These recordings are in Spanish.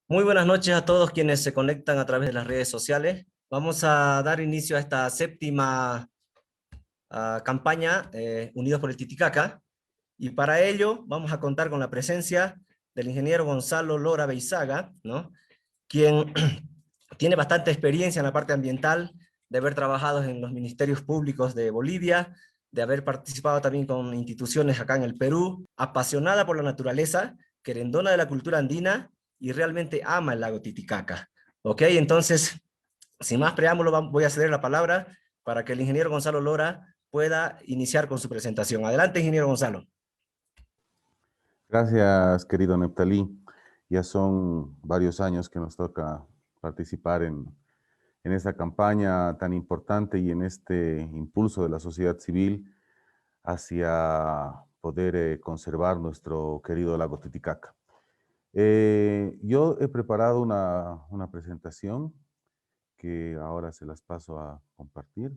Muy buenas noches a todos quienes se conectan a través de las redes sociales. Vamos a dar inicio a esta séptima campaña Unidos por el Titicaca, y para ello vamos a contar con la presencia del ingeniero Gonzalo Lora Beizaga, ¿no? Quien tiene bastante experiencia en la parte ambiental, de haber trabajado en los ministerios públicos de Bolivia, de haber participado también con instituciones acá en el Perú, apasionada por la naturaleza, querendona de la cultura andina y realmente ama el lago Titicaca. ¿Ok? Entonces, sin más preámbulo, voy a ceder la palabra para que el ingeniero Gonzalo Lora pueda iniciar con su presentación. Adelante, ingeniero Gonzalo. Gracias, querido Neptalí. Ya son varios años que nos toca participar en esta campaña tan importante y en este impulso de la sociedad civil hacia poder conservar nuestro querido lago Titicaca. Yo he preparado una presentación que ahora se las paso a compartir.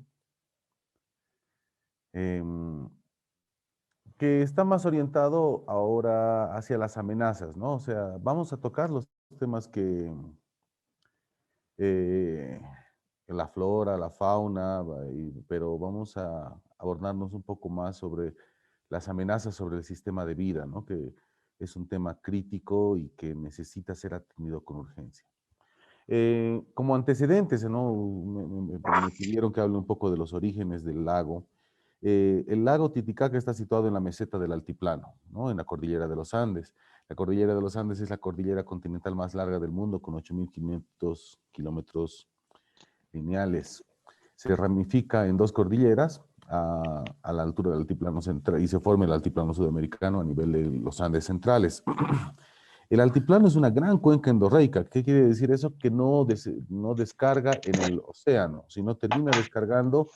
Que está más orientado ahora hacia las amenazas, ¿no? O sea, vamos a tocar los temas eh, la flora, la fauna, pero vamos a abordarnos un poco más sobre las amenazas sobre el sistema de vida, ¿no? Que es un tema crítico y que necesita ser atendido con urgencia. Como antecedentes, ¿no? Me pidieron que hable un poco de los orígenes del lago. El lago Titicaca está situado en la meseta del altiplano, ¿no? En la cordillera de los Andes. La cordillera de los Andes es la cordillera continental más larga del mundo, con 8.500 kilómetros lineales. Se ramifica en dos cordilleras a la altura del altiplano central y se forma el altiplano sudamericano a nivel de los Andes centrales. El altiplano es una gran cuenca endorreica. ¿Qué quiere decir eso? Que no descarga en el océano, sino termina descargando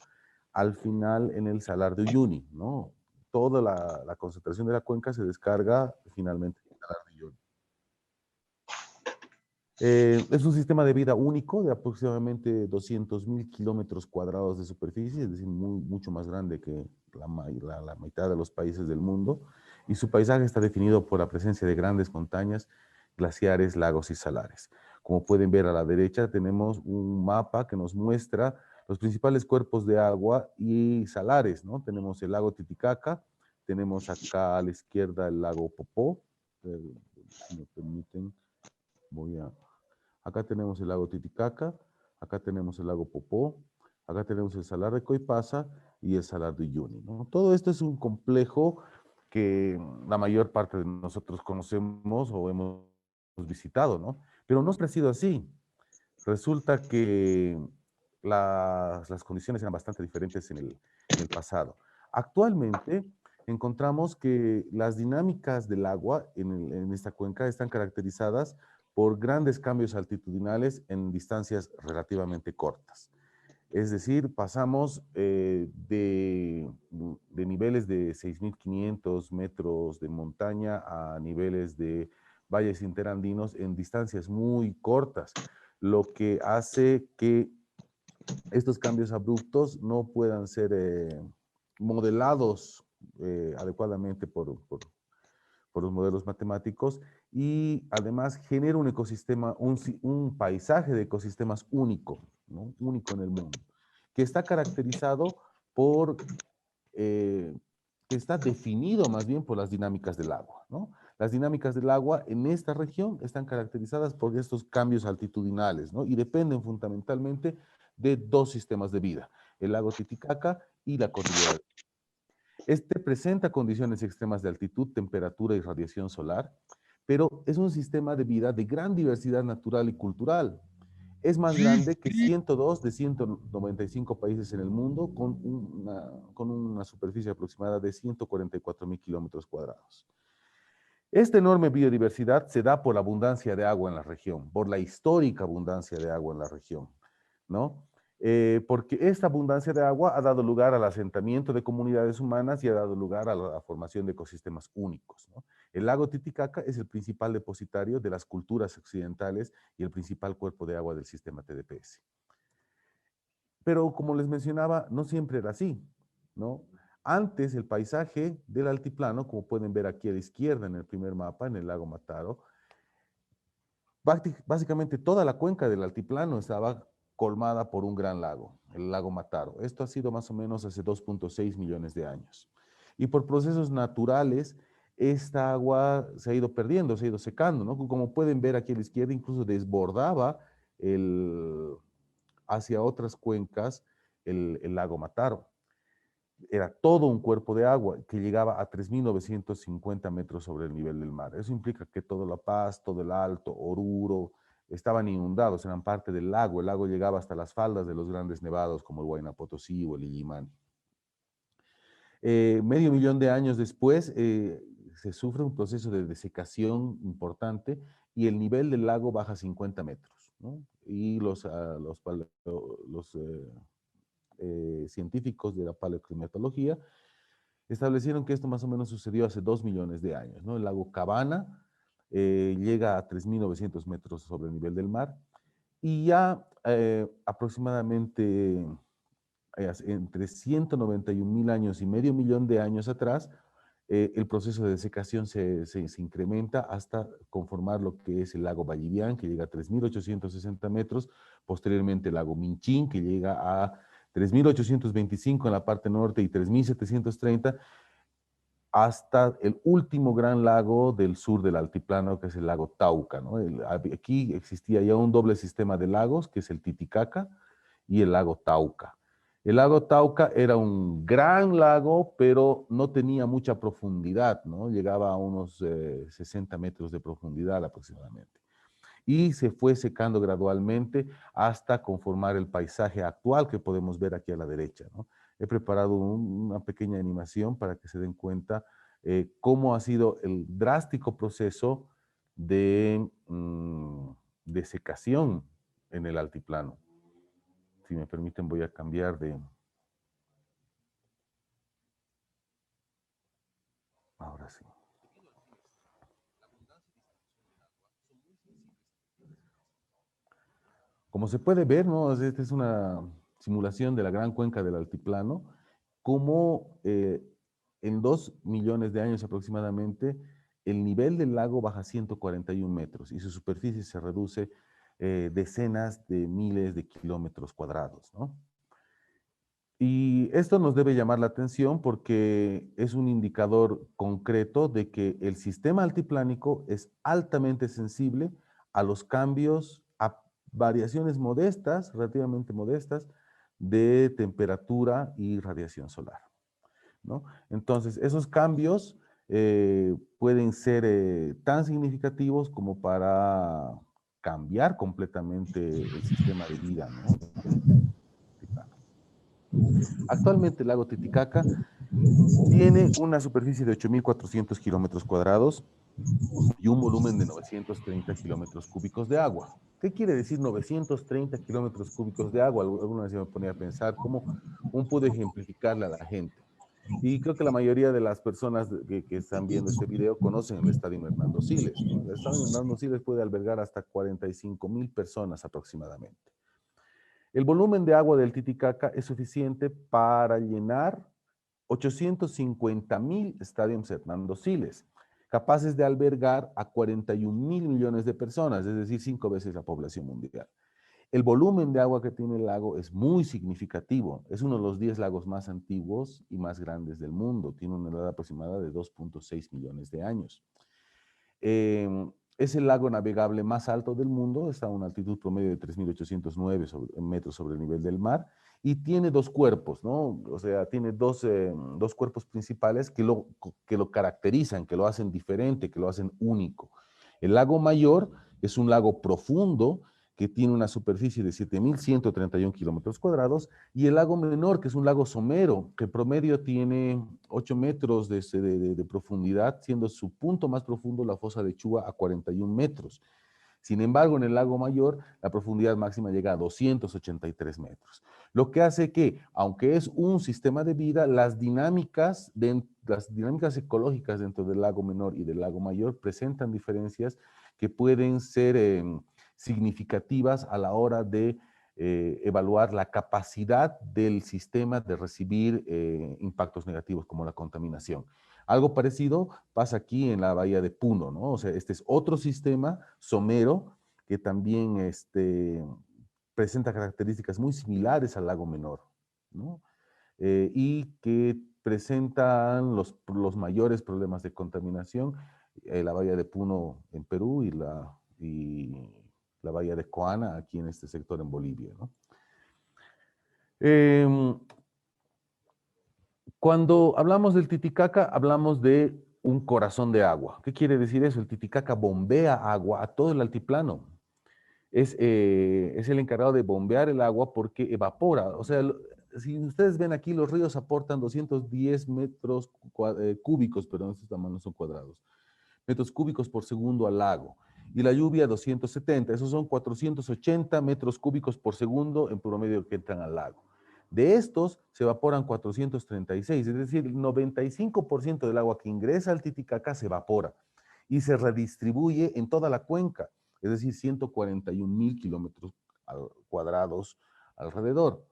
al final en el Salar de Uyuni, ¿no? Toda la concentración de la cuenca se descarga finalmente en el Salar de Uyuni. Es un sistema de vida único de aproximadamente 200.000 kilómetros cuadrados de superficie, es decir, mucho más grande que la mitad de los países del mundo, y su paisaje está definido por la presencia de grandes montañas, glaciares, lagos y salares. Como pueden ver a la derecha tenemos un mapa que nos muestra los principales cuerpos de agua y salares, ¿no? Tenemos el lago Titicaca, tenemos acá a la izquierda el lago Popó, si me permiten, acá tenemos el lago Titicaca, acá tenemos el lago Popó, acá tenemos el salar de Coipasa y el salar de Uyuni, ¿no? Todo esto es un complejo que la mayor parte de nosotros conocemos o hemos visitado, ¿no? Pero no siempre ha sido así. Resulta que las condiciones eran bastante diferentes en el pasado. Actualmente encontramos que las dinámicas del agua en esta cuenca están caracterizadas por grandes cambios altitudinales en distancias relativamente cortas. Es decir, pasamos de niveles de 6.500 metros de montaña a niveles de valles interandinos en distancias muy cortas, lo que hace que estos cambios abruptos no puedan ser modelados adecuadamente por los modelos matemáticos, y además genera un ecosistema, un paisaje de ecosistemas único, ¿no? Único en el mundo, que está caracterizado por, que está definido más bien por las dinámicas del agua, ¿no? Las dinámicas del agua en esta región están caracterizadas por estos cambios altitudinales, ¿no? Y dependen fundamentalmente de dos sistemas de vida, el lago Titicaca y la cordillera. Este presenta condiciones extremas de altitud, temperatura y radiación solar, pero es un sistema de vida de gran diversidad natural y cultural. Es más grande que 102 de 195 países en el mundo, con una superficie aproximada de 144.000 kilómetros cuadrados. Esta enorme biodiversidad se da por la abundancia de agua en la región, por la histórica abundancia de agua en la región, ¿no? Porque esta abundancia de agua ha dado lugar al asentamiento de comunidades humanas y ha dado lugar a la formación de ecosistemas únicos, ¿no? El lago Titicaca es el principal depositario de las culturas occidentales y el principal cuerpo de agua del sistema TDPS. Pero como les mencionaba, no siempre era así, ¿no? Antes el paisaje del altiplano, como pueden ver aquí a la izquierda en el primer mapa, en el lago Mataro, Básicamente toda la cuenca del altiplano estaba colmada por un gran lago, el lago Mataro. Esto ha sido más o menos hace 2.6 millones de años. Y por procesos naturales, esta agua se ha ido perdiendo, se ha ido secando, ¿no? Como pueden ver aquí a la izquierda, incluso desbordaba hacia otras cuencas el lago Mataro. Era todo un cuerpo de agua que llegaba a 3.950 metros sobre el nivel del mar. Eso implica que todo La Paz, todo el Alto, Oruro, estaban inundados, eran parte del lago. El lago llegaba hasta las faldas de los grandes nevados como el Huayna Potosí o el Illimani. Medio millón de años después, se sufre un proceso de desecación importante y el nivel del lago baja 50 metros, ¿no? Y los científicos de la paleoclimatología establecieron que esto más o menos sucedió hace 2 millones de años, ¿no? El lago Cabana llega a 3.900 metros sobre el nivel del mar y ya aproximadamente entre 191.000 años y medio millón de años atrás, el proceso de desecación se incrementa hasta conformar lo que es el lago Vallivian, que llega a 3.860 metros, posteriormente el lago Minchín, que llega a 3.825 en la parte norte y 3.730, hasta el último gran lago del sur del altiplano, que es el lago Tauca, ¿no? Aquí existía ya un doble sistema de lagos, que es el Titicaca y el lago Tauca. El lago Tauca era un gran lago, pero no tenía mucha profundidad, ¿no? Llegaba a unos 60 metros de profundidad aproximadamente. Y se fue secando gradualmente hasta conformar el paisaje actual que podemos ver aquí a la derecha, ¿no? He preparado una pequeña animación para que se den cuenta cómo ha sido el drástico proceso de secación en el altiplano. Si me permiten, voy a cambiar de... Ahora sí. Como se puede ver, ¿no? Esta es una simulación de la gran cuenca del altiplano, como en 2 millones de años aproximadamente, el nivel del lago baja 141 metros y su superficie se reduce decenas de miles de kilómetros cuadrados, ¿no? Y esto nos debe llamar la atención porque es un indicador concreto de que el sistema altiplánico es altamente sensible a los cambios, a variaciones modestas, relativamente modestas, de temperatura y radiación solar, ¿no? Entonces, esos cambios pueden ser tan significativos como para cambiar completamente el sistema de vida, ¿no? Actualmente el lago Titicaca tiene una superficie de 8.400 kilómetros cuadrados y un volumen de 930 kilómetros cúbicos de agua. ¿Qué quiere decir 930 kilómetros cúbicos de agua? Alguna vez me ponía a pensar cómo puedo ejemplificarle a la gente. Y creo que la mayoría de las personas que están viendo este video conocen el Estadio Hernando Siles, ¿no? El Estadio Hernando Siles puede albergar hasta 45.000 personas aproximadamente. El volumen de agua del Titicaca es suficiente para llenar 850.000 estadios Hernando Siles, capaces de albergar a 41.000 millones de personas, es decir, 5 veces la población mundial. El volumen de agua que tiene el lago es muy significativo. Es uno de los 10 lagos más antiguos y más grandes del mundo. Tiene una edad aproximada de 2.6 millones de años. Es el lago navegable más alto del mundo, está a una altitud promedio de 3.809 metros sobre el nivel del mar, y tiene dos cuerpos, ¿no? O sea, tiene dos cuerpos principales que lo caracterizan, que lo hacen diferente, que lo hacen único. El lago Mayor es un lago profundo que tiene una superficie de 7.131 kilómetros cuadrados, y el lago Menor, que es un lago somero, que promedio tiene 8 metros de profundidad, siendo su punto más profundo la fosa de Chua a 41 metros. Sin embargo, en el lago Mayor, la profundidad máxima llega a 283 metros. Lo que hace que, aunque es un sistema de vida, las dinámicas ecológicas dentro del lago Menor y del lago Mayor presentan diferencias que pueden ser significativas a la hora de evaluar la capacidad del sistema de recibir impactos negativos como la contaminación. Algo parecido pasa aquí en la bahía de Puno, ¿no? O sea, este es otro sistema somero que también presenta características muy similares al lago Menor, ¿no? Y que presentan los mayores problemas de contaminación, la bahía de Puno en Perú y la bahía de Coana aquí en este sector en Bolivia, ¿no? Cuando hablamos del Titicaca, hablamos de un corazón de agua. ¿Qué quiere decir eso? El Titicaca bombea agua a todo el altiplano. Es el encargado de bombear el agua porque evapora. O sea, si ustedes ven aquí, los ríos aportan 210 metros cúbicos, perdón, estos tamaños son cuadrados, metros cúbicos por segundo al lago. Y la lluvia 270, esos son 480 metros cúbicos por segundo en promedio que entran al lago. De estos se evaporan 436, es decir, el 95% del agua que ingresa al Titicaca se evapora y se redistribuye en toda la cuenca, es decir, 141.000 kilómetros cuadrados alrededor.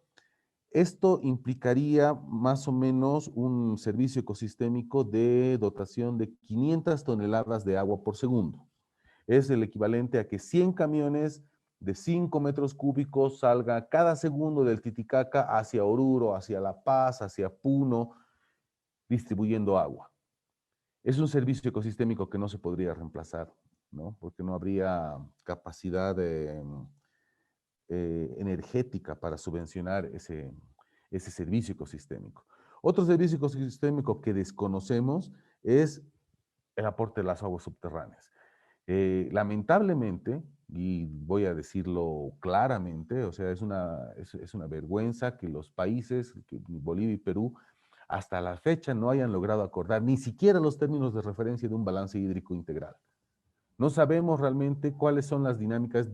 Esto implicaría más o menos un servicio ecosistémico de dotación de 500 toneladas de agua por segundo. Es el equivalente a que 100 camiones de 5 metros cúbicos salgan cada segundo del Titicaca hacia Oruro, hacia La Paz, hacia Puno, distribuyendo agua. Es un servicio ecosistémico que no se podría reemplazar, ¿no? Porque no habría capacidad energética para subvencionar ese servicio ecosistémico. Otro servicio ecosistémico que desconocemos es el aporte de las aguas subterráneas. Lamentablemente, y voy a decirlo claramente, o sea, es una vergüenza que los países, que Bolivia y Perú, hasta la fecha no hayan logrado acordar ni siquiera los términos de referencia de un balance hídrico integral. No sabemos realmente cuáles son las dinámicas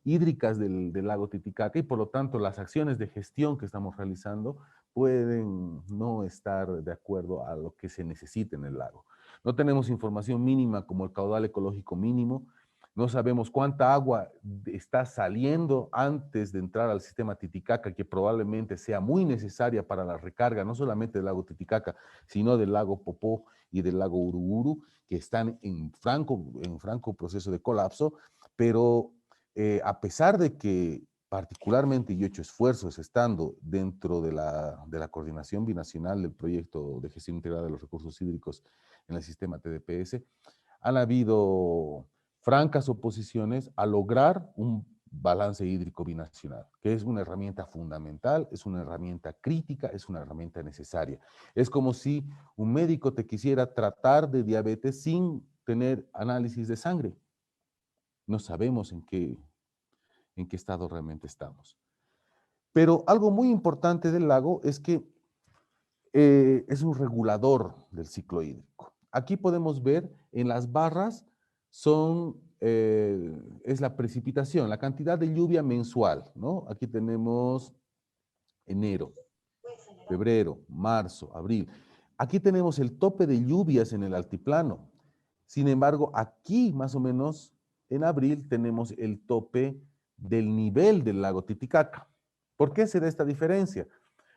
hídricas del lago Titicaca y por lo tanto las acciones de gestión que estamos realizando pueden no estar de acuerdo a lo que se necesita en el lago. No tenemos información mínima como el caudal ecológico mínimo, no sabemos cuánta agua está saliendo antes de entrar al sistema Titicaca, que probablemente sea muy necesaria para la recarga, no solamente del lago Titicaca, sino del lago Popó y del lago Uruburu, que están en franco proceso de colapso, pero a pesar de que particularmente yo he hecho esfuerzos estando dentro de la coordinación binacional del proyecto de gestión integrada de los recursos hídricos en el sistema TDPS, han habido francas oposiciones a lograr un balance hídrico binacional, que es una herramienta fundamental, es una herramienta crítica, es una herramienta necesaria. Es como si un médico te quisiera tratar de diabetes sin tener análisis de sangre. No sabemos en qué estado realmente estamos. Pero algo muy importante del lago es que es un regulador del ciclo hídrico. Aquí podemos ver en las barras es la precipitación, la cantidad de lluvia mensual, ¿no? Aquí tenemos enero, febrero, marzo, abril. Aquí tenemos el tope de lluvias en el altiplano. Sin embargo, aquí más o menos en abril tenemos el tope del nivel del lago Titicaca. ¿Por qué se da esta diferencia?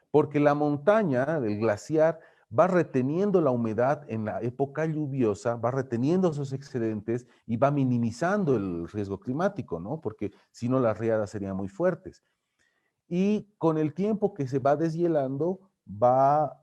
Porque la montaña, el glaciar, va reteniendo la humedad en la época lluviosa, va reteniendo esos excedentes y va minimizando el riesgo climático, ¿no? Porque si no las riadas serían muy fuertes. Y con el tiempo que se va deshielando, va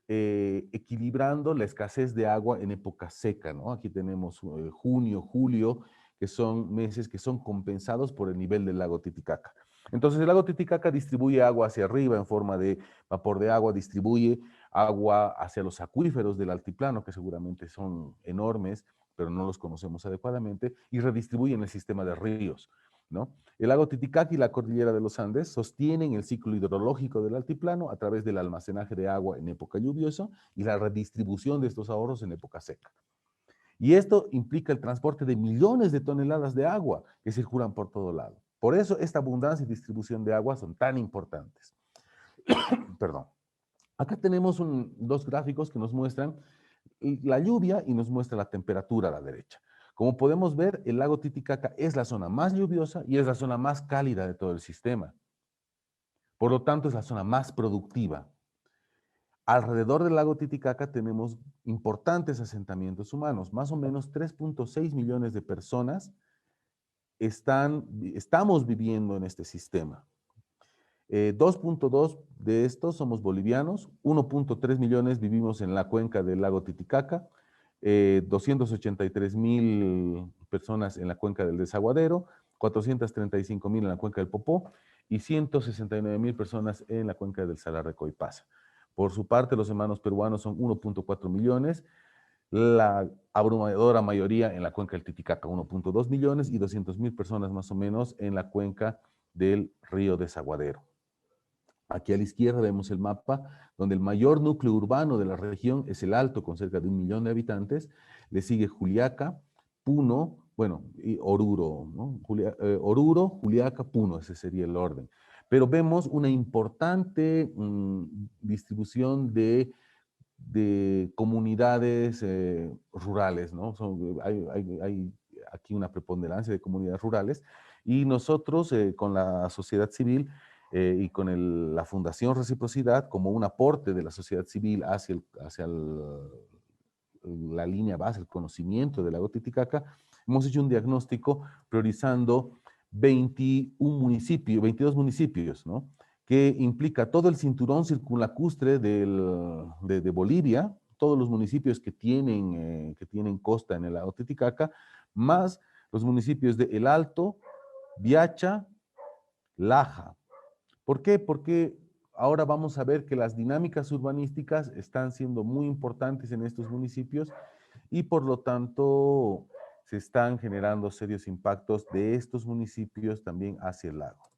equilibrando la escasez de agua en época seca, ¿no? Aquí tenemos junio, julio, que son meses que son compensados por el nivel del lago Titicaca. Entonces el lago Titicaca distribuye agua hacia arriba en forma de vapor de agua, distribuye agua hacia los acuíferos del altiplano, que seguramente son enormes, pero no los conocemos adecuadamente, y redistribuye en el sistema de ríos, ¿no? El lago Titicaca y la cordillera de los Andes sostienen el ciclo hidrológico del altiplano a través del almacenaje de agua en época lluviosa y la redistribución de estos ahorros en época seca. Y esto implica el transporte de millones de toneladas de agua que circulan por todo lado. Por eso esta abundancia y distribución de agua son tan importantes. Perdón. Acá tenemos dos gráficos que nos muestran la lluvia y nos muestra la temperatura a la derecha. Como podemos ver, el lago Titicaca es la zona más lluviosa y es la zona más cálida de todo el sistema. Por lo tanto, es la zona más productiva. Alrededor del lago Titicaca tenemos importantes asentamientos humanos, más o menos 3.6 millones de personas estamos viviendo en este sistema. 2.2 de estos somos bolivianos, 1.3 millones vivimos en la cuenca del lago Titicaca, 283.000 personas en la cuenca del Desaguadero, 435.000 en la cuenca del Popó y 169.000 personas en la cuenca del Salar de Coipasa. Por su parte, los hermanos peruanos son 1.4 millones, la abrumadora mayoría en la cuenca del Titicaca, 1.2 millones y 200.000 personas más o menos en la cuenca del río Desaguadero. Aquí a la izquierda vemos el mapa donde el mayor núcleo urbano de la región es el Alto, con cerca de 1 millón de habitantes. Le sigue Juliaca, Puno, bueno, y Oruro, ¿no? Oruro, Juliaca, Puno, ese sería el orden. Pero vemos una importante distribución de comunidades rurales, ¿no? Hay aquí una preponderancia de comunidades rurales y nosotros con la sociedad civil y con la Fundación Reciprocidad, como un aporte de la sociedad civil hacia la línea base, el conocimiento del lago Titicaca, hemos hecho un diagnóstico priorizando 22 municipios, ¿no? Que implica todo el cinturón circunlacustre de Bolivia, todos los municipios que tienen costa en el lago Titicaca, más los municipios de El Alto, Viacha, Laja. ¿Por qué? Porque ahora vamos a ver que las dinámicas urbanísticas están siendo muy importantes en estos municipios y por lo tanto se están generando serios impactos de estos municipios también hacia el lago.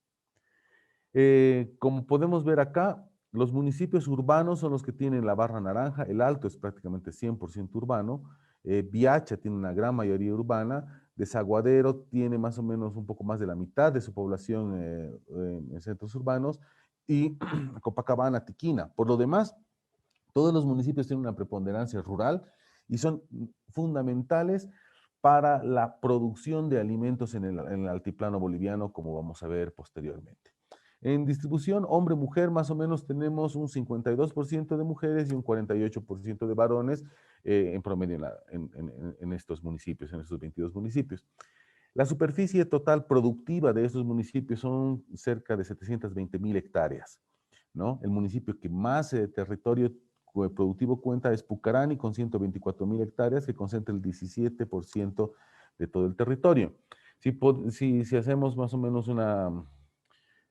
Como podemos ver acá, los municipios urbanos son los que tienen la barra naranja, El Alto es prácticamente 100% urbano, Viacha tiene una gran mayoría urbana, Desaguadero tiene más o menos un poco más de la mitad de su población en centros urbanos, y Copacabana, Tiquina. Por lo demás, todos los municipios tienen una preponderancia rural y son fundamentales para la producción de alimentos en el altiplano boliviano, como vamos a ver posteriormente. En distribución, hombre-mujer, más o menos tenemos un 52% de mujeres y un 48% de varones en promedio en estos municipios, en estos 22 municipios. La superficie total productiva de estos municipios son cerca de 720.000 hectáreas, ¿no? El municipio que más territorio productivo cuenta es Pucarani, con 124.000 hectáreas, que concentra el 17% de todo el territorio. Si hacemos más o menos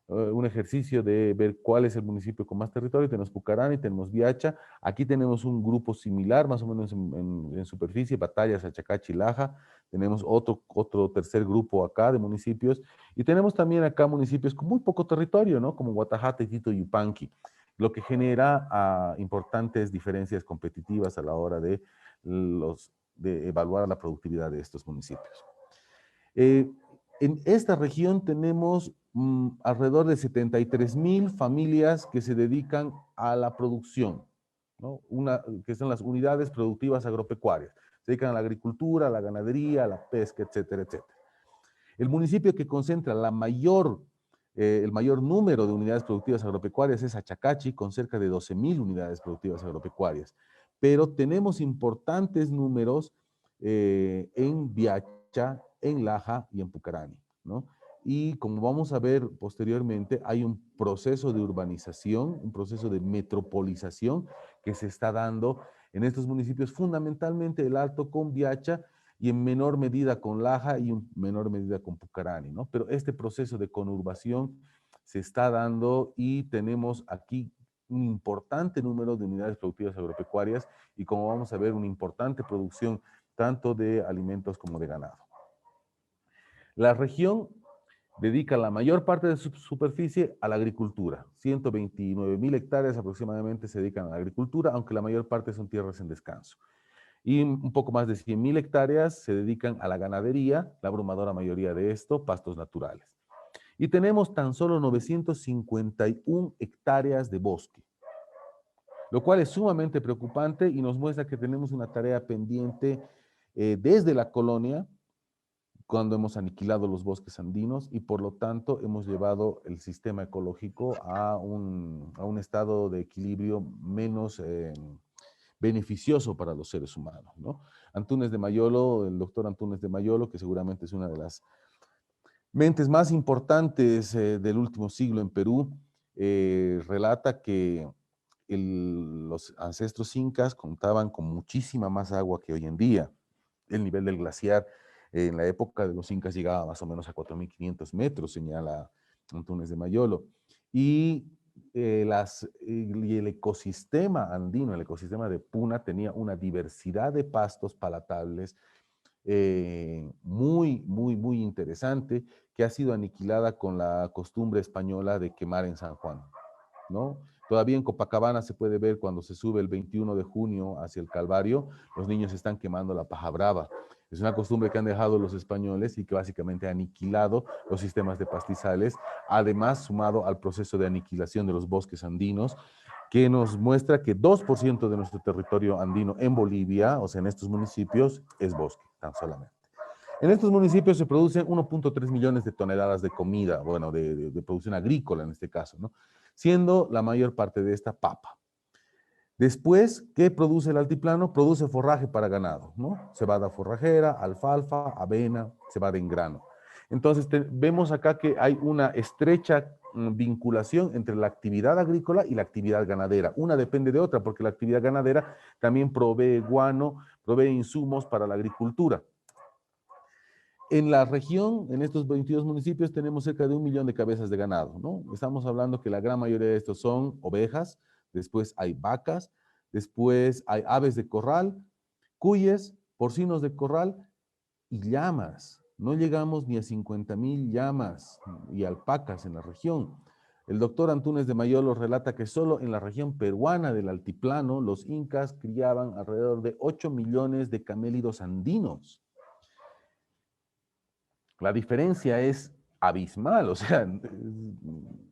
un ejercicio de ver cuál es el municipio con más territorio, tenemos Pucarani, tenemos Viacha, aquí tenemos un grupo similar, más o menos en superficie, Batallas, Achacachi, Laja, tenemos otro tercer grupo acá de municipios, y tenemos también acá municipios con muy poco territorio, ¿no? Como Guatajata, Tito y Yupanqui, lo que genera importantes diferencias competitivas a la hora de evaluar la productividad de estos municipios. En esta región tenemos alrededor de 73.000 familias que se dedican a la producción, ¿no? Que son las unidades productivas agropecuarias. Se dedican a la agricultura, a la ganadería, a la pesca, etcétera, etcétera. El municipio que concentra el mayor número de unidades productivas agropecuarias es Achacachi, con cerca de 12.000 unidades productivas agropecuarias. Pero tenemos importantes números en Viacha, en Laja y en Pucarani, ¿no? Y como vamos a ver posteriormente, hay un proceso de urbanización, un proceso de metropolización que se está dando en estos municipios, fundamentalmente el Alto con Viacha y en menor medida con Laja y en menor medida con Pucarani, ¿no? Pero este proceso de conurbación se está dando y tenemos aquí un importante número de unidades productivas agropecuarias y, como vamos a ver, una importante producción tanto de alimentos como de ganado. La región dedica la mayor parte de su superficie a la agricultura. 129.000 hectáreas aproximadamente se dedican a la agricultura, aunque la mayor parte son tierras en descanso. Y un poco más de 100.000 hectáreas se dedican a la ganadería, la abrumadora mayoría de esto, pastos naturales. Y tenemos tan solo 951 hectáreas de bosque, lo cual es sumamente preocupante y nos muestra que tenemos una tarea pendiente desde la colonia, cuando hemos aniquilado los bosques andinos y por lo tanto hemos llevado el sistema ecológico a un estado de equilibrio menos beneficioso para los seres humanos, ¿no? Antúnez de Mayolo, el doctor Antúnez de Mayolo, que seguramente es una de las mentes más importantes del último siglo en Perú, relata que los ancestros incas contaban con muchísima más agua que hoy en día. El nivel del glaciar en la época de los incas llegaba más o menos a 4.500 metros, señala Antunes de Mayolo. Y y el ecosistema andino, el ecosistema de Puna, tenía una diversidad de pastos palatables muy interesante, que ha sido aniquilada con la costumbre española de quemar en San Juan, ¿no? Todavía en Copacabana se puede ver cuando se sube el 21 de junio hacia el Calvario, los niños están quemando la paja brava. Es una costumbre que han dejado los españoles y que básicamente ha aniquilado los sistemas de pastizales, además sumado al proceso de aniquilación de los bosques andinos, que nos muestra que 2% de nuestro territorio andino en Bolivia, o sea, en estos municipios, es bosque, tan solamente. En estos municipios se producen 1.3 millones de toneladas de comida, bueno, de producción agrícola en este caso, ¿no? Siendo la mayor parte de esta papa. Después, ¿qué produce el altiplano? Produce forraje para ganado, ¿no? Cebada forrajera, alfalfa, avena, cebada en grano. Entonces, vemos acá que hay una estrecha vinculación entre la actividad agrícola y la actividad ganadera. Una depende de otra, porque la actividad ganadera también provee guano, provee insumos para la agricultura. En la región, en estos 22 municipios, tenemos cerca de 1 millón de cabezas de ganado, ¿no? Estamos hablando que la gran mayoría de estos son ovejas, después hay vacas, después hay aves de corral, cuyes, porcinos de corral y llamas. No llegamos ni a 50.000 llamas y alpacas en la región. El doctor Antunes de Mayolo relata que solo en la región peruana del altiplano los incas criaban alrededor de 8 millones de camélidos andinos. La diferencia es abismal, o sea,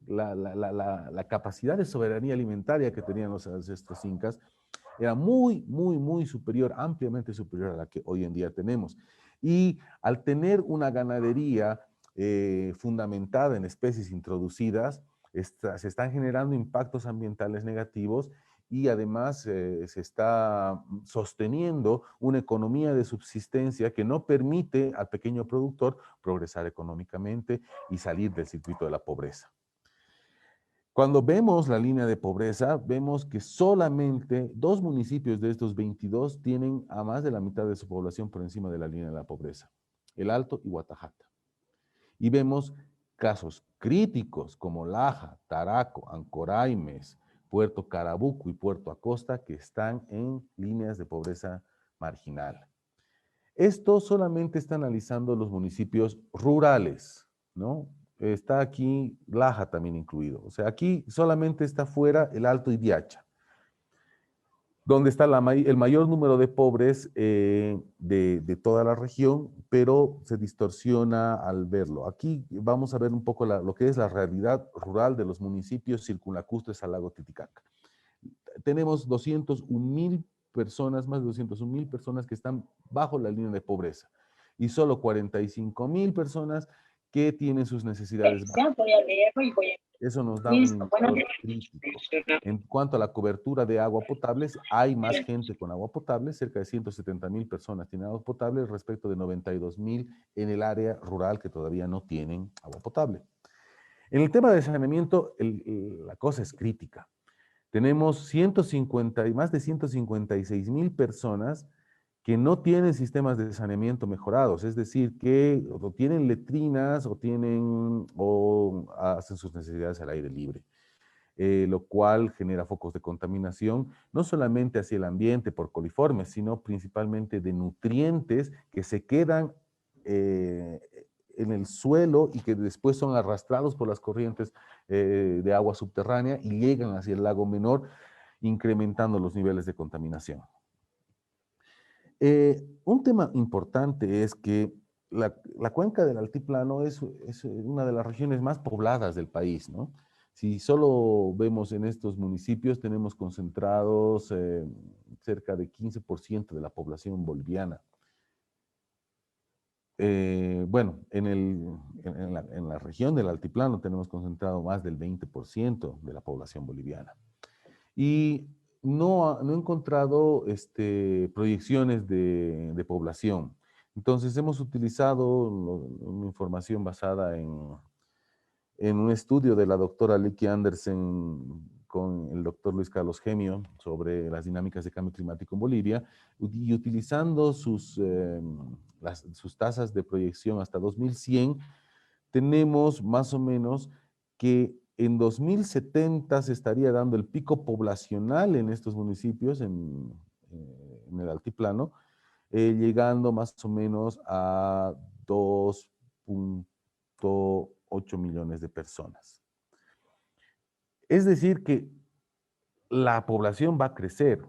la capacidad de soberanía alimentaria que tenían los ancestros incas era muy superior, ampliamente superior a la que hoy en día tenemos. Y al tener una ganadería fundamentada en especies introducidas, se están generando impactos ambientales negativos y además se está sosteniendo una economía de subsistencia que no permite al pequeño productor progresar económicamente y salir del circuito de la pobreza. Cuando vemos la línea de pobreza, vemos que solamente 2 municipios de estos 22 tienen a más de la mitad de su población por encima de la línea de la pobreza, El Alto y Guatajata. Y vemos casos críticos como Laja, Taraco, Ancoraimes, Puerto Carabuco y Puerto Acosta, que están en líneas de pobreza marginal. Esto solamente está analizando los municipios rurales, ¿no? Está aquí Laja también incluido. O sea, aquí solamente está fuera el Alto Idiacha, donde está el mayor número de pobres de toda la región, pero se distorsiona al verlo. Aquí vamos a ver un poco lo que es la realidad rural de los municipios circunlacustres al lago Titicaca. Tenemos 201.000 personas, más de 201.000 personas que están bajo la línea de pobreza y solo 45.000 personas que tienen sus necesidades bajas. Eso nos da un indicador crítico. En cuanto a la cobertura de agua potable, hay más gente con agua potable, cerca de 170.000 personas tienen agua potable respecto de 92.000 en el área rural que todavía no tienen agua potable. En el tema de saneamiento, la cosa es crítica. Tenemos más de 156.000 personas que no tienen sistemas de saneamiento mejorados, es decir, que o tienen letrinas o hacen sus necesidades al aire libre, lo cual genera focos de contaminación, no solamente hacia el ambiente por coliformes, sino principalmente de nutrientes que se quedan en el suelo y que después son arrastrados por las corrientes de agua subterránea y llegan hacia el lago menor, incrementando los niveles de contaminación. Un tema importante es que la cuenca del altiplano es una de las regiones más pobladas del país, ¿no? Si solo vemos en estos municipios, tenemos concentrados cerca de 15% de la población boliviana. Bueno, en la región del altiplano tenemos concentrado más del 20% de la población boliviana. Y no he encontrado proyecciones de población, Entonces hemos utilizado una información basada en un estudio de la doctora Licky Andersen con el doctor Luis Carlos Gemio sobre las dinámicas de cambio climático en Bolivia, y utilizando sus tasas de proyección hasta 2100, tenemos más o menos que en 2070 se estaría dando el pico poblacional en estos municipios, en el altiplano, llegando más o menos a 2.8 millones de personas. Es decir que la población va a crecer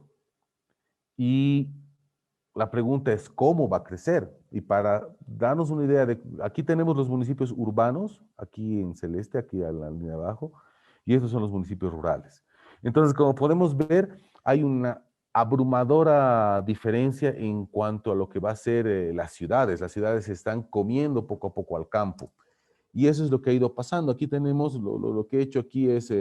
y la pregunta es cómo va a crecer. Y para darnos una idea aquí tenemos los municipios urbanos, aquí en celeste, aquí a la línea de abajo, y estos son los municipios rurales. Entonces, como podemos ver, hay una abrumadora diferencia en cuanto a lo que va a ser las ciudades. Las ciudades se están comiendo poco a poco al campo. Y eso es lo que ha ido pasando. Aquí tenemos, lo que he hecho aquí es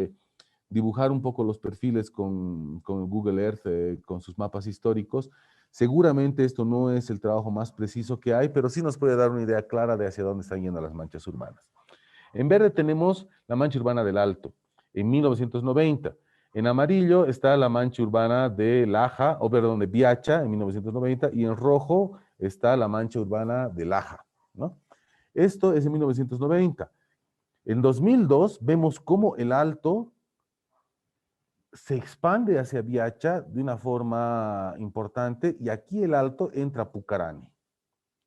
dibujar un poco los perfiles con Google Earth, con sus mapas históricos. Seguramente esto no es el trabajo más preciso que hay, pero sí nos puede dar una idea clara de hacia dónde están yendo las manchas urbanas. En verde tenemos la mancha urbana del Alto, en 1990. En amarillo está la mancha urbana de Laja, de Biacha, en 1990, y en rojo está la mancha urbana de Laja, ¿no? Esto es en 1990. En 2002 vemos cómo el Alto se expande hacia Biacha de una forma importante, y aquí el Alto entra Pucarani,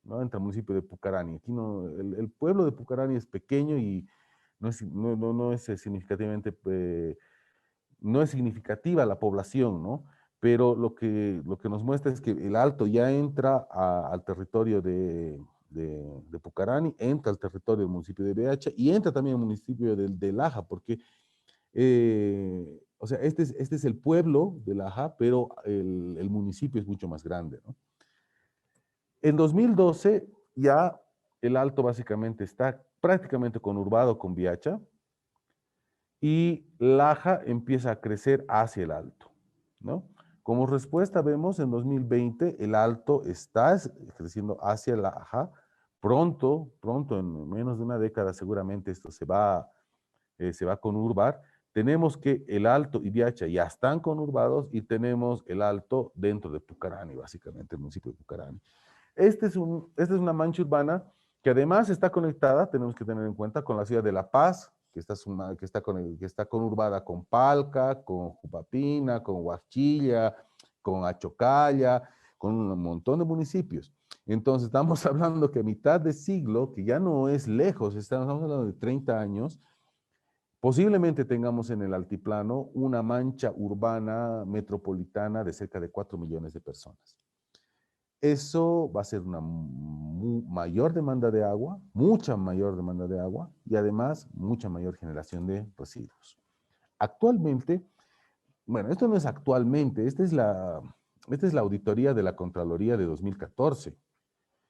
¿no? Entra el municipio de Pucarani. Aquí no, el pueblo de Pucarani es pequeño y no es significativamente, no es significativa la población, ¿no? Pero lo que nos muestra es que el Alto ya entra al territorio de Pucarani, entra al territorio del municipio de Biacha y entra también al municipio de Laja, porque o sea, este es el pueblo de Laja, pero el municipio es mucho más grande, ¿no? En 2012 ya el Alto básicamente está prácticamente conurbado con Biacha y Laja empieza a crecer hacia el Alto, ¿no? Como respuesta vemos en 2020 el Alto está creciendo hacia Laja. Pronto, en menos de una década seguramente esto se va a conurbar. Tenemos que el Alto y Biacha ya están conurbados y tenemos el Alto dentro de Pucarani, básicamente el municipio de Pucarani. Esta es una mancha urbana que además está conectada, tenemos que tener en cuenta, con la ciudad de La Paz, que está conurbada con Palca, con Jupapina, con Huachilla, con Achocalla, con un montón de municipios. Entonces estamos hablando que a mitad de siglo, que ya no es lejos, estamos hablando de 30 años, posiblemente tengamos en el altiplano una mancha urbana metropolitana de cerca de 4 millones de personas. Eso va a ser una mayor demanda de agua, mucha mayor demanda de agua, y además mucha mayor generación de residuos. Actualmente, bueno, esto no es actualmente, esta es la auditoría de la Contraloría de 2014,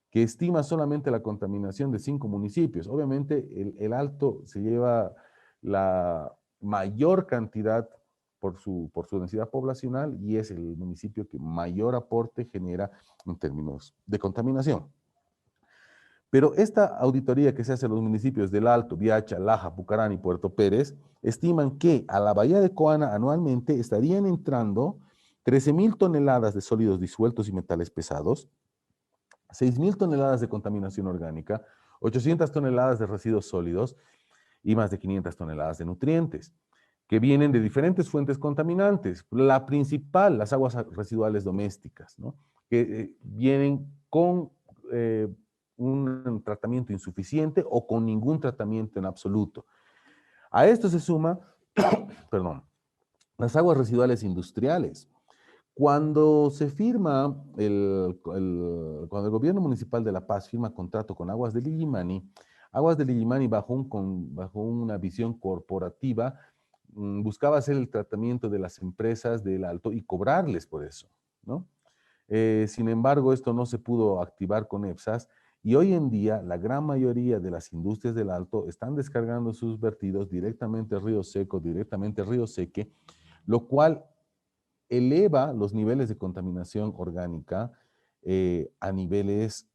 que estima solamente la contaminación de 5 municipios. Obviamente el Alto se lleva la mayor cantidad por su densidad poblacional y es el municipio que mayor aporte genera en términos de contaminación. Pero esta auditoría que se hace a los municipios del Alto, Biacha, Laja, Pucarani y Puerto Pérez, estiman que a la bahía de Coana anualmente estarían entrando 13.000 toneladas de sólidos disueltos y metales pesados, 6.000 toneladas de contaminación orgánica, 800 toneladas de residuos sólidos y más de 500 toneladas de nutrientes, que vienen de diferentes fuentes contaminantes. La principal, las aguas residuales domésticas, ¿no? Que vienen con un tratamiento insuficiente o con ningún tratamiento en absoluto. A esto se suma, perdón, las aguas residuales industriales. Cuando se firma, cuando el gobierno municipal de La Paz firma contrato con Aguas de Lillimani, bajo una visión corporativa, buscaba hacer el tratamiento de las empresas del Alto y cobrarles por eso, ¿no? Sin embargo, esto no se pudo activar con EPSAS y hoy en día la gran mayoría de las industrias del Alto están descargando sus vertidos directamente al río Seco, directamente al río Seque, lo cual eleva los niveles de contaminación orgánica a niveles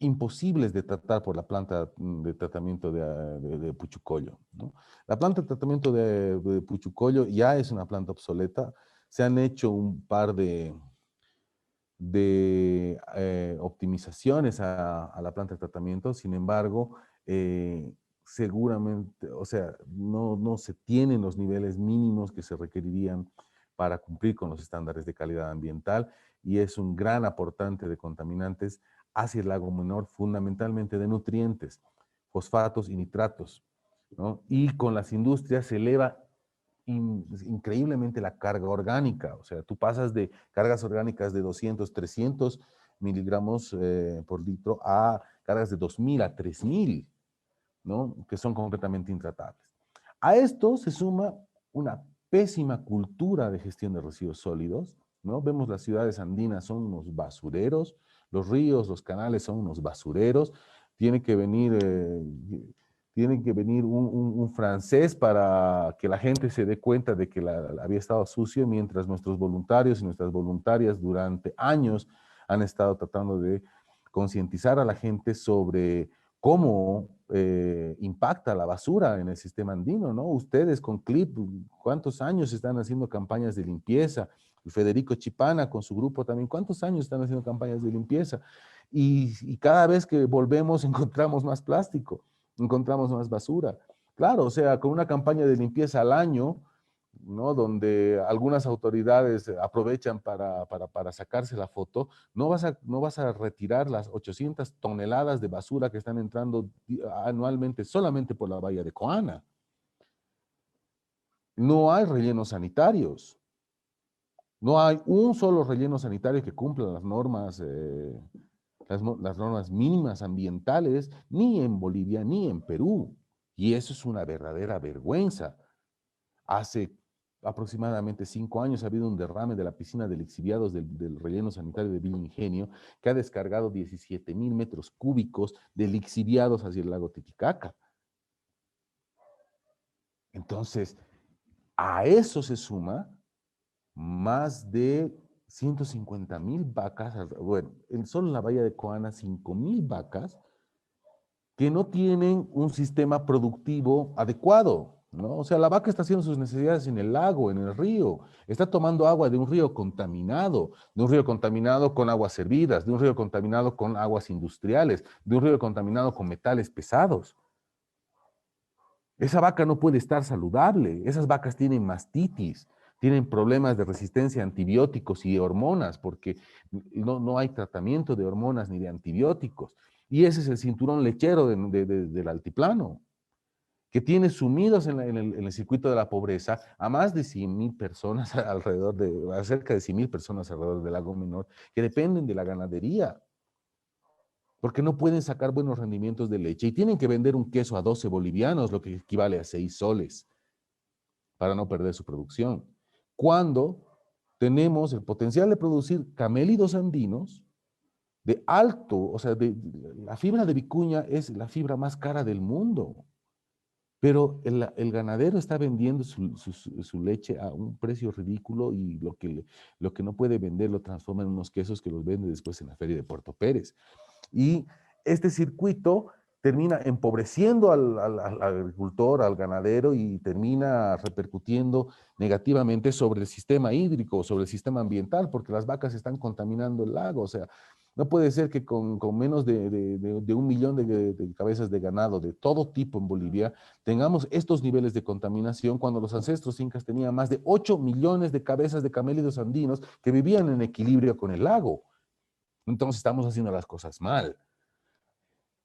imposibles de tratar por la planta de tratamiento de Puchucollo, ¿no? La planta de tratamiento de Puchucollo ya es una planta obsoleta. Se han hecho un par de optimizaciones a la planta de tratamiento. Sin embargo, seguramente, o sea, no se tienen los niveles mínimos que se requerirían para cumplir con los estándares de calidad ambiental, y es un gran aportante de contaminantes hacia el lago menor, fundamentalmente de nutrientes, fosfatos y nitratos, ¿no? Y con las industrias se eleva increíblemente la carga orgánica. O sea, tú pasas de cargas orgánicas de 200, 300 miligramos por litro a cargas de 2000 a 3000, ¿no? Que son completamente intratables. A esto se suma una pésima cultura de gestión de residuos sólidos, ¿no? Vemos las ciudades andinas son unos basureros, los ríos, los canales son unos basureros. Tiene que venir un francés para que la gente se dé cuenta de que había estado sucio, mientras nuestros voluntarios y nuestras voluntarias durante años han estado tratando de concientizar a la gente sobre cómo impacta la basura en el sistema andino, ¿no? Ustedes con CLIP, ¿cuántos años están haciendo campañas de limpieza? Y Federico Chipana con su grupo también, ¿cuántos años están haciendo campañas de limpieza? Y cada vez que volvemos encontramos más plástico, encontramos más basura. Claro, o sea, con una campaña de limpieza al año, ¿no? Donde algunas autoridades aprovechan para sacarse la foto, no vas a retirar las 800 toneladas de basura que están entrando anualmente solamente por la bahía de Coana. No hay rellenos sanitarios. No hay un solo relleno sanitario que cumpla las normas, las normas mínimas ambientales, ni en Bolivia ni en Perú. Y eso es una verdadera vergüenza. Hace aproximadamente 5 años ha habido un derrame de la piscina de lixiviados del relleno sanitario de Villa Ingenio, que ha descargado 17,000 metros cúbicos de lixiviados hacia el lago Titicaca. Entonces, a eso se suma más de 150,000 vacas, bueno, solo en la bahía de Coana, 5,000 vacas que no tienen un sistema productivo adecuado, ¿no? O sea, la vaca está haciendo sus necesidades en el lago, en el río, está tomando agua de un río contaminado con aguas hervidas, de un río contaminado con aguas industriales, de un río contaminado con metales pesados. Esa vaca no puede estar saludable, esas vacas tienen mastitis, tienen problemas de resistencia a antibióticos y hormonas, porque no hay tratamiento de hormonas ni de antibióticos. Y ese es el cinturón lechero del altiplano, que tiene sumidos en el circuito de la pobreza a más de 100,000 personas a cerca de 100,000 personas alrededor del lago Menor, que dependen de la ganadería, porque no pueden sacar buenos rendimientos de leche y tienen que vender un queso a 12 bolivianos, lo que equivale a 6 soles, para no perder su producción. Cuando tenemos el potencial de producir camélidos andinos de alto, o sea, la fibra de vicuña es la fibra más cara del mundo, pero el ganadero está vendiendo su leche a un precio ridículo, y lo que no puede vender lo transforma en unos quesos que los vende después en la feria de Puerto Pérez. Y este circuito termina empobreciendo al agricultor, al ganadero, y termina repercutiendo negativamente sobre el sistema hídrico, sobre el sistema ambiental, porque las vacas están contaminando el lago. O sea, no puede ser que con menos de 1 millón de cabezas de ganado de todo tipo en Bolivia tengamos estos niveles de contaminación, cuando los ancestros incas tenían más de 8 millones de cabezas de camélidos andinos que vivían en equilibrio con el lago. Entonces estamos haciendo las cosas mal.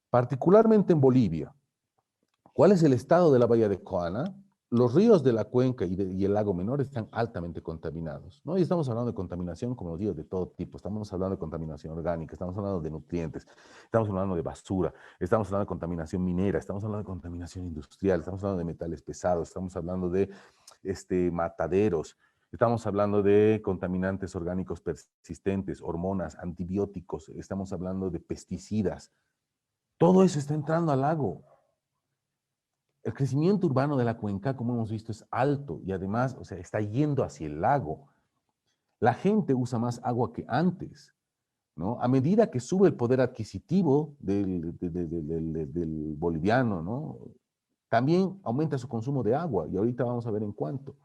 Particularmente en Bolivia, ¿cuál es el estado de la bahía de Coana? Los ríos de la cuenca y el lago Menor están altamente contaminados, ¿no? Y estamos hablando de contaminación, como digo, de todo tipo. Estamos hablando de contaminación orgánica, estamos hablando de nutrientes, estamos hablando de basura, estamos hablando de contaminación minera, estamos hablando de contaminación industrial, estamos hablando de metales pesados, estamos hablando de mataderos, estamos hablando de contaminantes orgánicos persistentes, hormonas, antibióticos, estamos hablando de pesticidas. Todo eso está entrando al lago. El crecimiento urbano de la cuenca, como hemos visto, es alto, y además, o sea, está yendo hacia el lago. La gente usa más agua que antes. ¿no? A medida que sube el poder adquisitivo del boliviano, ¿no? También aumenta su consumo de agua, y ahorita vamos a ver en cuánto.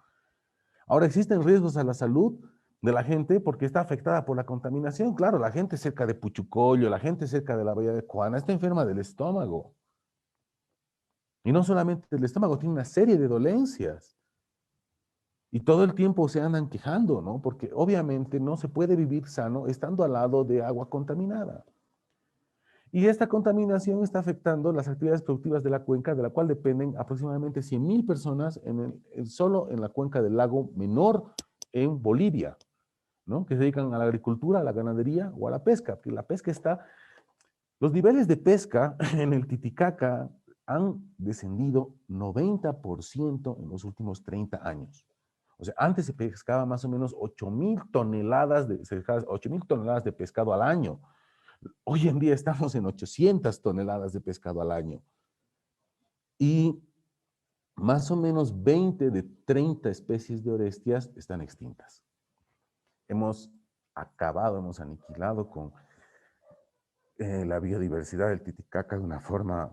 Ahora, existen riesgos a la salud de la gente porque está afectada por la contaminación. Claro, la gente cerca de Puchucollo, la gente cerca de la bahía de Coana está enferma del estómago. Y no solamente el estómago, tiene una serie de dolencias. Y todo el tiempo se andan quejando, ¿no? Porque obviamente no se puede vivir sano estando al lado de agua contaminada. Y esta contaminación está afectando las actividades productivas de la cuenca, de la cual dependen aproximadamente 100,000 personas solo en la cuenca del lago Menor en Bolivia, ¿no? Que se dedican a la agricultura, a la ganadería o a la pesca. Porque la pesca está... Los niveles de pesca en el Titicaca han descendido 90% en los últimos 30 años. O sea, antes se pescaba más o menos 8,000 toneladas de pescado al año. Hoy en día estamos en 800 toneladas de pescado al año. Y más o menos 20 de 30 especies de orestias están extintas. Hemos acabado, hemos aniquilado con la biodiversidad del Titicaca de una forma...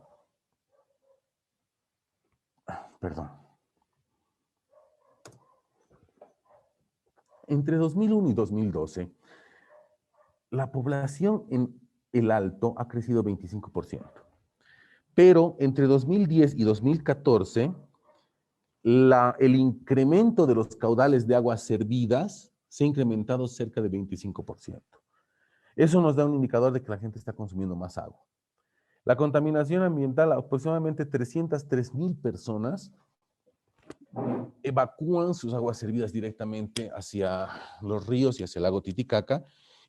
Perdón. Entre 2001 y 2012, la población en el Alto ha crecido 25%. Pero entre 2010 y 2014, el incremento de los caudales de aguas servidas se ha incrementado cerca de 25%. Eso nos da un indicador de que la gente está consumiendo más agua. La contaminación ambiental, aproximadamente 303,000 personas evacúan sus aguas servidas directamente hacia los ríos y hacia el lago Titicaca,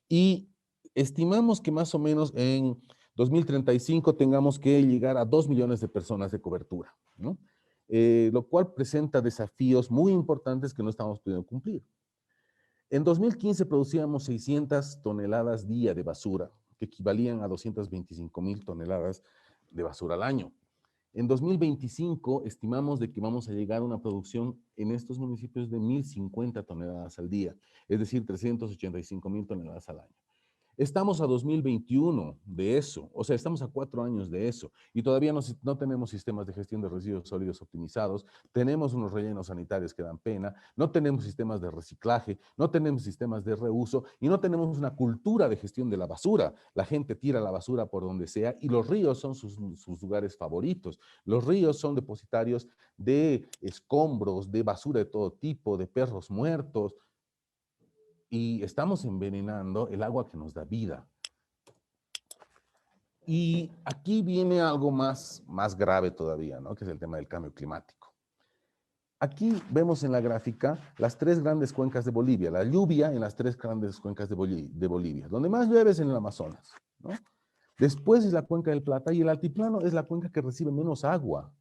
y estimamos que más o menos en 2035 tengamos que llegar a 2 millones de personas de cobertura, ¿no? Lo cual presenta desafíos muy importantes que no estamos pudiendo cumplir. En 2015 producíamos 600 toneladas día de basura, que equivalían a 225,000 toneladas de basura al año. En 2025 estimamos de que vamos a llegar a una producción en estos municipios de 1,050 toneladas al día, es decir, 385,000 toneladas al año. Estamos a 2021 de eso, o sea, estamos a 4 años de eso, y todavía no tenemos sistemas de gestión de residuos sólidos optimizados, tenemos unos rellenos sanitarios que dan pena, no tenemos sistemas de reciclaje, no tenemos sistemas de reuso, y no tenemos una cultura de gestión de la basura. La gente tira la basura por donde sea, y los ríos son sus lugares favoritos. Los ríos son depositarios de escombros, de basura de todo tipo, de perros muertos, y estamos envenenando el agua que nos da vida. Y aquí viene algo más grave todavía, ¿no? Que es el tema del cambio climático. Aquí vemos en la gráfica las 3 grandes cuencas de Bolivia, la lluvia en las 3 grandes cuencas de Bolivia. Donde más llueve es en el Amazonas, ¿no? Después es la cuenca del Plata, y el altiplano es la cuenca que recibe menos agua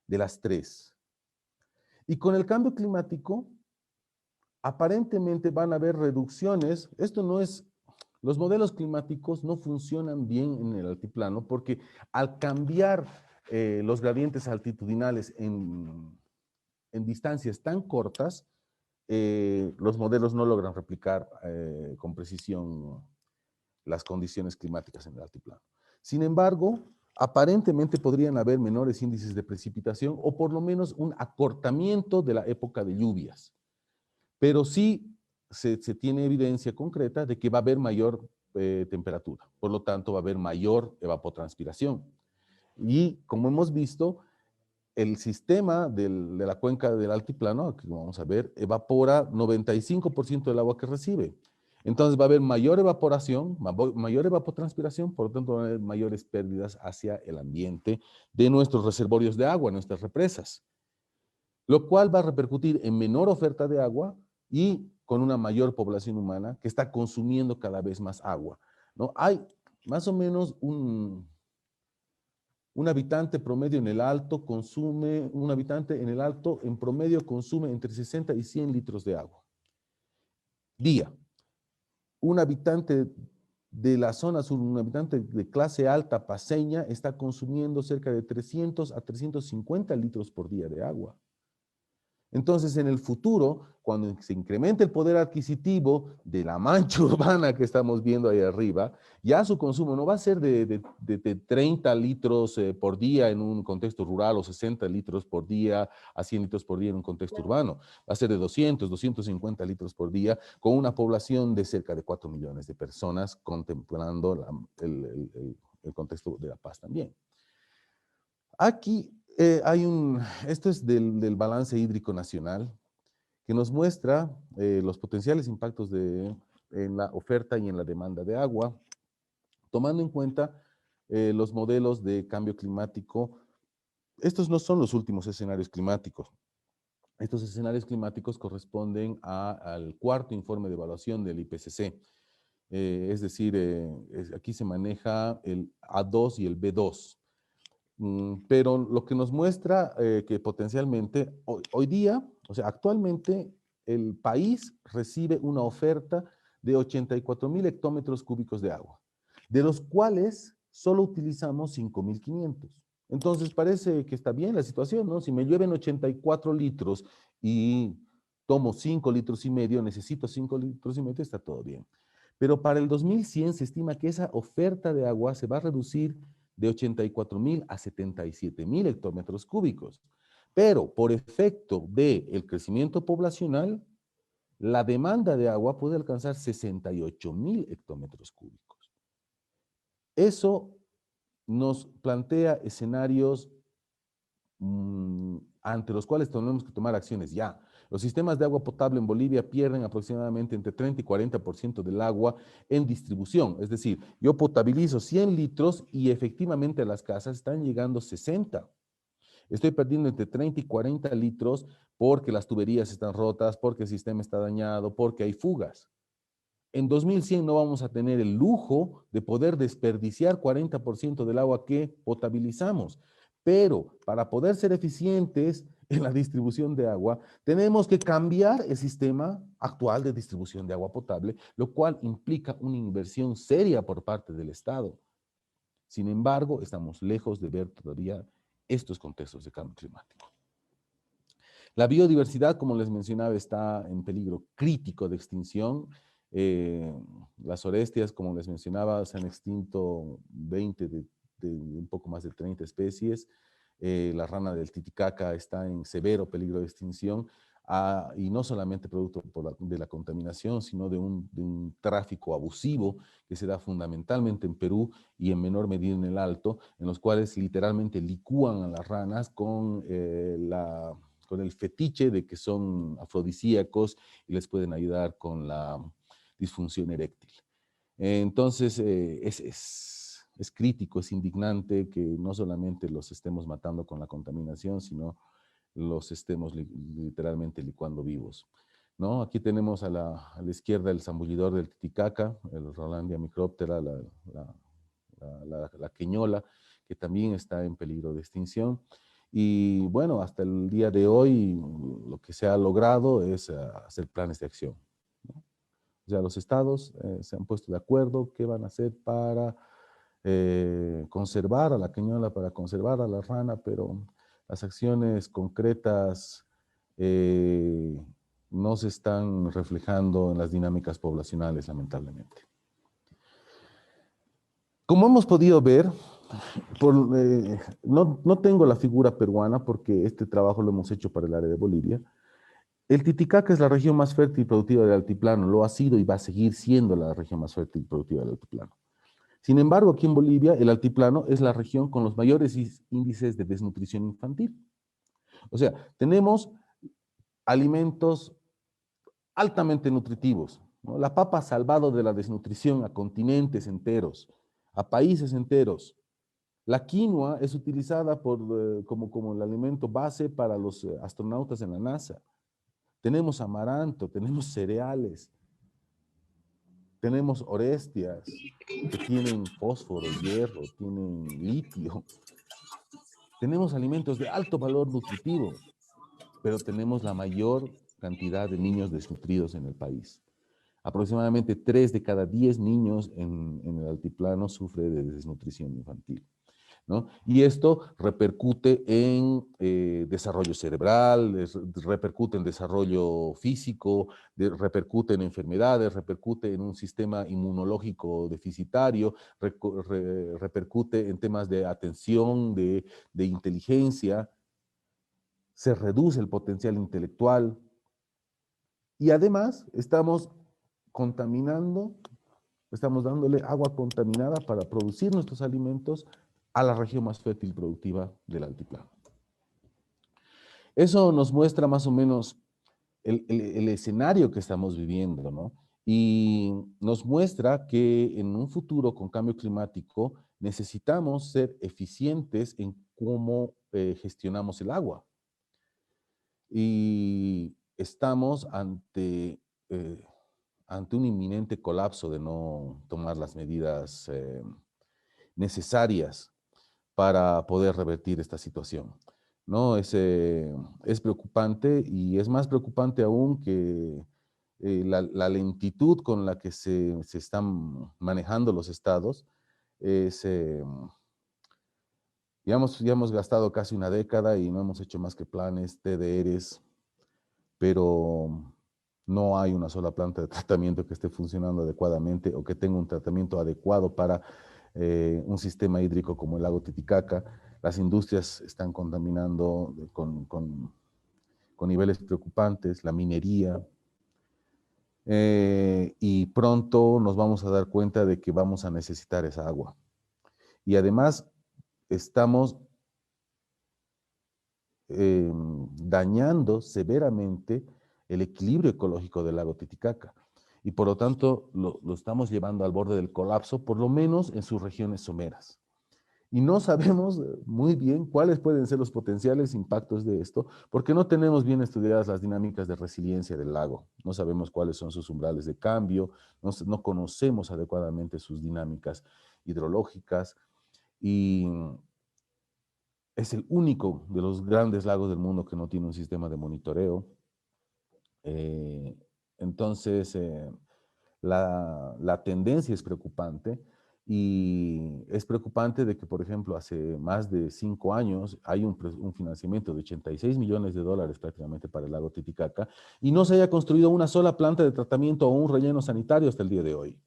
de las 3. Y con el cambio climático, aparentemente van a haber reducciones. Esto no es... Los modelos climáticos no funcionan bien en el altiplano porque al cambiar los gradientes altitudinales en distancias tan cortas, los modelos no logran replicar con precisión las condiciones climáticas en el altiplano. Sin embargo, aparentemente podrían haber menores índices de precipitación o por lo menos un acortamiento de la época de lluvias. Pero sí se tiene evidencia concreta de que va a haber mayor temperatura. Por lo tanto, va a haber mayor evapotranspiración. Y como hemos visto, el sistema de la cuenca del altiplano, aquí vamos a ver, evapora 95% del agua que recibe. Entonces va a haber mayor evaporación, mayor evapotranspiración, por lo tanto va a haber mayores pérdidas hacia el ambiente de nuestros reservorios de agua, nuestras represas. Lo cual va a repercutir en menor oferta de agua y con una mayor población humana que está consumiendo cada vez más agua, ¿no? Hay más o menos un habitante promedio en el Alto un habitante en el Alto en promedio consume entre 60 y 100 litros de agua. Día. Un habitante de la zona sur, un habitante de clase alta paseña, está consumiendo cerca de 300 a 350 litros por día de agua. Entonces, en el futuro, cuando se incremente el poder adquisitivo de la mancha urbana que estamos viendo ahí arriba, ya su consumo no va a ser de 30 litros por día en un contexto rural o 60 litros por día a 100 litros por día en un contexto urbano. Va a ser de 200, 250 litros por día con una población de cerca de 4 millones de personas contemplando el contexto de la paz también. Aquí esto es del balance hídrico nacional, que nos muestra los potenciales impactos en la oferta y en la demanda de agua, tomando en cuenta los modelos de cambio climático. Estos no son los últimos escenarios climáticos. Estos escenarios climáticos corresponden al cuarto informe de evaluación del IPCC. Es decir, aquí se maneja el A2 y el B2. Pero lo que nos muestra que potencialmente hoy día, o sea, actualmente el país recibe una oferta de 84,000 hectómetros cúbicos de agua, de los cuales solo utilizamos 5,500. Entonces parece que está bien la situación, ¿no? Si me llueven 84 litros y tomo 5 litros y medio, necesito 5 litros y medio, está todo bien. Pero para el 2100 se estima que esa oferta de agua se va a reducir de 84,000 a 77,000 hectómetros cúbicos. Pero por efecto del crecimiento poblacional, la demanda de agua puede alcanzar 68,000 hectómetros cúbicos. Eso nos plantea escenarios ante los cuales tenemos que tomar acciones ya. Los sistemas de agua potable en Bolivia pierden aproximadamente entre 30 y 40% del agua en distribución. Es decir, yo potabilizo 100 litros y efectivamente a las casas están llegando 60. Estoy perdiendo entre 30 y 40 litros porque las tuberías están rotas, porque el sistema está dañado, porque hay fugas. En 2100 no vamos a tener el lujo de poder desperdiciar 40% del agua que potabilizamos. Pero para poder ser eficientes en la distribución de agua, tenemos que cambiar el sistema actual de distribución de agua potable, lo cual implica una inversión seria por parte del Estado. Sin embargo, estamos lejos de ver todavía estos contextos de cambio climático. La biodiversidad, como les mencionaba, está en peligro crítico de extinción. Las orestias, como les mencionaba, se han extinto 20 de un poco más de 30 especies. La rana del Titicaca está en severo peligro de extinción, y no solamente producto de la contaminación, sino de un tráfico abusivo que se da fundamentalmente en Perú y en menor medida en el Alto, en los cuales literalmente licúan a las ranas con el fetiche de que son afrodisíacos y les pueden ayudar con la disfunción eréctil. Entonces, es crítico, es indignante que no solamente los estemos matando con la contaminación, sino los estemos literalmente licuando vivos, ¿no? Aquí tenemos a la izquierda el zambullidor del Titicaca, el Rolandia microptera, la queñola, que también está en peligro de extinción. Y bueno, hasta el día de hoy lo que se ha logrado es hacer planes de acción, ¿no? O sea, los estados se han puesto de acuerdo qué van a hacer para conservar a la queñola, para conservar a la rana, pero las acciones concretas no se están reflejando en las dinámicas poblacionales, lamentablemente. Como hemos podido ver, no tengo la figura peruana porque este trabajo lo hemos hecho para el área de Bolivia. El Titicaca es la región más fértil y productiva del altiplano, lo ha sido y va a seguir siendo la región más fértil y productiva del altiplano. Sin embargo, aquí en Bolivia, el altiplano es la región con los mayores índices de desnutrición infantil. O sea, tenemos alimentos altamente nutritivos, ¿no? La papa ha salvado de la desnutrición a continentes enteros, a países enteros. La quinoa es utilizada como el alimento base para los astronautas en la NASA. Tenemos amaranto, tenemos cereales, tenemos orestias que tienen fósforo, hierro, tienen litio. Tenemos alimentos de alto valor nutritivo, pero tenemos la mayor cantidad de niños desnutridos en el país. Aproximadamente 3 de cada 10 niños en el altiplano sufre de desnutrición infantil. ¿no? Y esto repercute en desarrollo cerebral, repercute en desarrollo físico, repercute en enfermedades, repercute en un sistema inmunológico deficitario, repercute en temas de atención, de inteligencia, se reduce el potencial intelectual y además estamos contaminando, estamos dándole agua contaminada para producir nuestros alimentos a la región más fértil y productiva del altiplano. Eso nos muestra más o menos el escenario que estamos viviendo, ¿no? Y nos muestra que en un futuro con cambio climático necesitamos ser eficientes en cómo gestionamos el agua. Y estamos ante un inminente colapso de no tomar las medidas necesarias para poder revertir esta situación, ¿no? Es preocupante y es más preocupante aún que la lentitud con la que se están manejando los estados. Ya hemos gastado casi una década y no hemos hecho más que planes, TDRs, pero no hay una sola planta de tratamiento que esté funcionando adecuadamente o que tenga un tratamiento adecuado para un sistema hídrico como el lago Titicaca. Las industrias están contaminando con niveles preocupantes, la minería, y pronto nos vamos a dar cuenta de que vamos a necesitar esa agua. Y además estamos dañando severamente el equilibrio ecológico del lago Titicaca. Y por lo tanto lo estamos llevando al borde del colapso, por lo menos en sus regiones someras. Y no sabemos muy bien cuáles pueden ser los potenciales impactos de esto, porque no tenemos bien estudiadas las dinámicas de resiliencia del lago. No sabemos cuáles son sus umbrales de cambio, no conocemos adecuadamente sus dinámicas hidrológicas, y es el único de los grandes lagos del mundo que no tiene un sistema de monitoreo. Entonces, la tendencia es preocupante, y es preocupante de que, por ejemplo, hace más de 5 años hay un financiamiento de $86 millones prácticamente para el lago Titicaca, y no se haya construido una sola planta de tratamiento o un relleno sanitario hasta el día de hoy.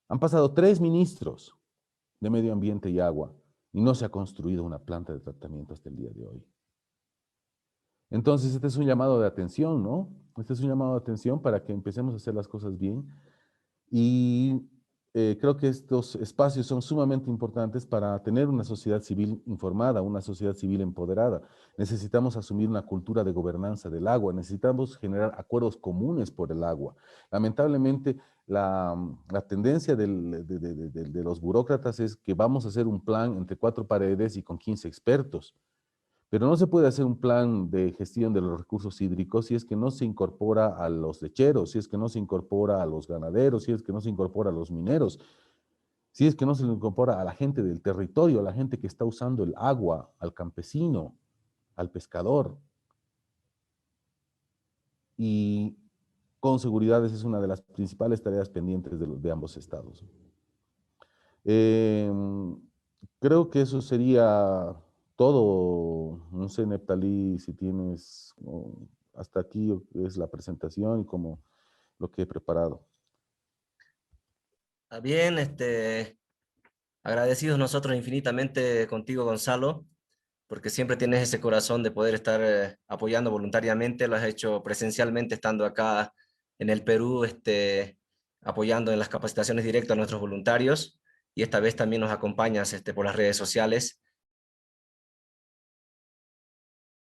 Han pasado 3 ministros de Medio Ambiente y Agua, y no se ha construido una planta de tratamiento hasta el día de hoy. Entonces, este es un llamado de atención, ¿no? Este es un llamado de atención para que empecemos a hacer las cosas bien, y creo que estos espacios son sumamente importantes para tener una sociedad civil informada, una sociedad civil empoderada. Necesitamos asumir una cultura de gobernanza del agua, necesitamos generar acuerdos comunes por el agua. Lamentablemente, la tendencia de los burócratas es que vamos a hacer un plan entre 4 paredes y con 15 expertos. Pero no se puede hacer un plan de gestión de los recursos hídricos si es que no se incorpora a los lecheros, si es que no se incorpora a los ganaderos, si es que no se incorpora a los mineros, si es que no se le incorpora a la gente del territorio, a la gente que está usando el agua, al campesino, al pescador. Y con seguridad esa es una de las principales tareas pendientes de ambos estados. Creo que eso sería todo. No sé, Neptalí, si tienes, hasta aquí es la presentación y como lo que he preparado. Está bien, agradecidos nosotros infinitamente contigo, Gonzalo, porque siempre tienes ese corazón de poder estar apoyando voluntariamente. Lo has hecho presencialmente estando acá en el Perú, apoyando en las capacitaciones directas a nuestros voluntarios, y esta vez también nos acompañas por las redes sociales.